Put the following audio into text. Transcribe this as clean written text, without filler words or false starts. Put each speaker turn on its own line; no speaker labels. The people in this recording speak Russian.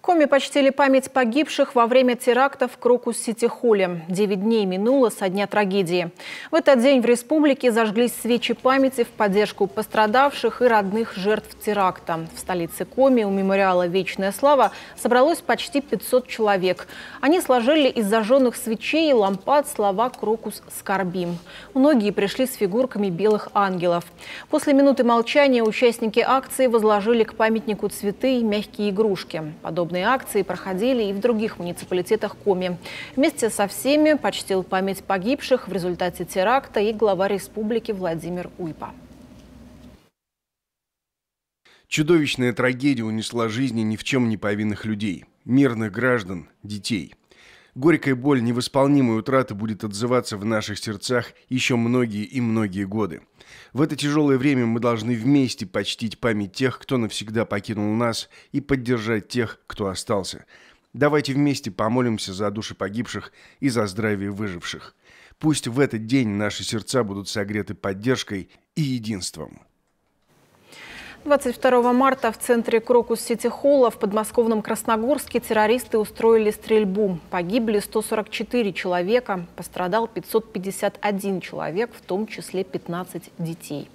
Коми почтили память погибших во время теракта в Крокус-Сити-Холле. 9 дней минуло со дня трагедии. В этот день в республике зажглись свечи памяти в поддержку пострадавших и родных жертв теракта. В столице Коми у мемориала «Вечная слава» собралось почти 500 человек. Они сложили из зажженных свечей и лампад слова «Крокус скорбим». Многие пришли с фигурками белых ангелов. После минуты молчания участники акции возложили к памятнику цветы и мягкие игрушки. Подобные акции проходили и в других муниципалитетах Коми. Вместе со всеми почтил память погибших в результате теракта и глава республики Владимир Уйпа.
Чудовищная трагедия унесла жизни ни в чем не повинных людей, мирных граждан, детей. Горькая боль невосполнимой утраты будет отзываться в наших сердцах еще многие и многие годы. В это тяжелое время мы должны вместе почтить память тех, кто навсегда покинул нас, и поддержать тех, кто остался. Давайте вместе помолимся за души погибших и за здравие выживших. Пусть в этот день наши сердца будут согреты поддержкой и единством.
22 марта в центре Крокус-Сити-Холла в подмосковном Красногорске террористы устроили стрельбу. Погибли 144 человека, пострадал 551 человек, в том числе 15 детей.